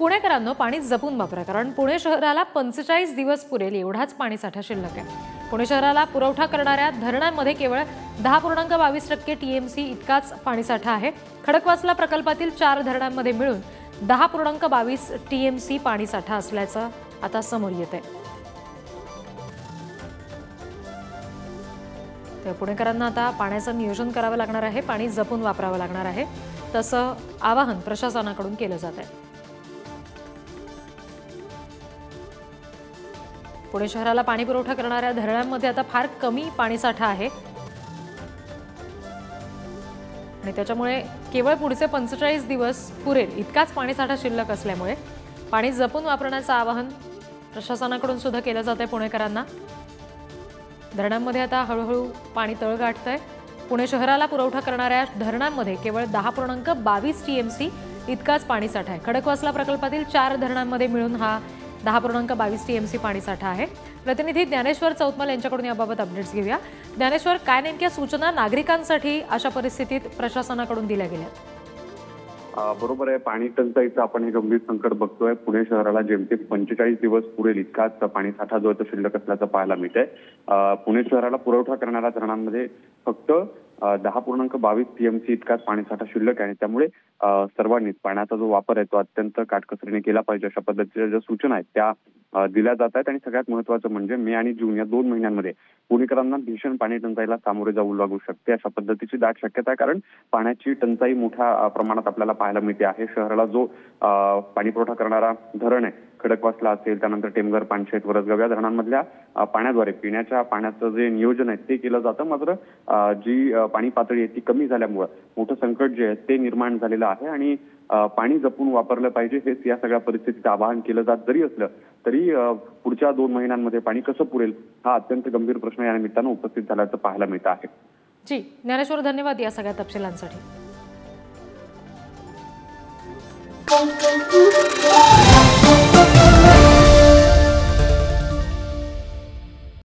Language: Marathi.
पुणेकरांनो पाणी जपून वापरा, कारण पुणे शहराला 45 दिवस पुरेल एवढाच पाणीसाठा शिल्लक आहे। पुणे शहराला पुरवठा करणाऱ्या धरणांमध्ये केवळ 10.22% टीएमसी इतकाच पाणीसाठा आहे। खडकवासला प्रकल्पातील 4 धरणांमध्ये मिळून 10.22 टीएमसी पाणीसाठा असल्याचं आता समोर येत आहे। तर पुणेकरांना आता पाण्याचं नियोजन करावं लागणार आहे, पाणी जपून वापरावं लागणार आहे, तसं आवाहन प्रशासनाकडून केलं जात आहे। पुणे शहराला पाणी पुरवठा करणाऱ्या धरणांमध्ये आता फार कमी पाणीसाठा आहे आणि त्याच्यामुळे केवळ पुढचे 45 दिवस पुरेल इतकाच पाणीसाठा शिल्लक असल्यामुळे पाणी जपून वापरण्याचं आवाहन प्रशासनाकडून सुद्धा केलं जात आहे पुणेकरांना। धरणांमध्ये आता हळूहळू पाणी तळ गाठतंय। पुणे शहराला पुरवठा करणाऱ्या धरणांमध्ये केवळ 10.22 टीएमसी इतकाच पाणीसाठा आहे। खडकवासला प्रकल्पातील 4 धरणांमध्ये मिळून हा 10.22 टीएमसी पाणीसाठा आहे। प्रतिनिधी ज्ञानेश्वर चौतमल यांच्याकडून याबाबत अपडेट्स घेऊया। ज्ञानेश्वर, काय नेमक्या सूचना नागरिकांसाठी अशा परिस्थितीत प्रशासनाकडून दिल्या गेल्यात? बरोबर आहे, पाणी टंचाईचं आपण हे गंभीर संकट बघतोय। पुणे शहराला जेमतेम 45 दिवस पुरेल इतकाच पाणीसाठा जो तो शिल्लक असल्याचं पाहायला मिळतंय। पुणे शहराला पुरवठा करणाऱ्या धरणांमध्ये फक्त 10.22 टीएमसी इतकाच पाणीसाठा शिल्लक आहे। त्यामुळे सर्वांनीच पाण्याचा जो वापर आहे तो अत्यंत काटकसरीने केला पाहिजे अशा पद्धतीच्या ज्या सूचना आहेत त्या दिल्या जात आहेत। आणि सगळ्यात महत्त्वाचं म्हणजे मे आणि जून या 2 महिन्यांमध्ये पुणेकरांना भीषण पाणी टंचाईला सामोरे जाऊ लागू शकते अशा पद्धतीची दाट शक्यता आहे, कारण पाण्याची टंचाई मोठ्या प्रमाणात आपल्याला पाहायला मिळते आहे। शहराला जो पाणी पुरवठा करणारा धरण आहे, खडकवासला असेल, त्यानंतर टेमघर, पानशेत, वरसगाव या धरणांमधल्या पाण्याद्वारे पिण्याच्या पाण्याचं जे नियोजन आहे ते केलं जातं। मात्र जी पाणी पातळी आहे ती कमी झाल्यामुळे मोठं संकट जे आहे ते निर्माण झालेलं आहे आणि पाणी जपून वापरलं पाहिजे हेच या सगळ्या परिस्थितीचं आवाहन केलं जात जरी असलं तरी पुढच्या 2 महिन्यांमध्ये पाणी कसं पुरेल हा अत्यंत गंभीर प्रश्न या निमित्तानं उपस्थित झाल्याचं पाहायला मिळतं आहे। जी ज्ञानेश्वर, धन्यवाद या सगळ्या तपशिलांसाठी।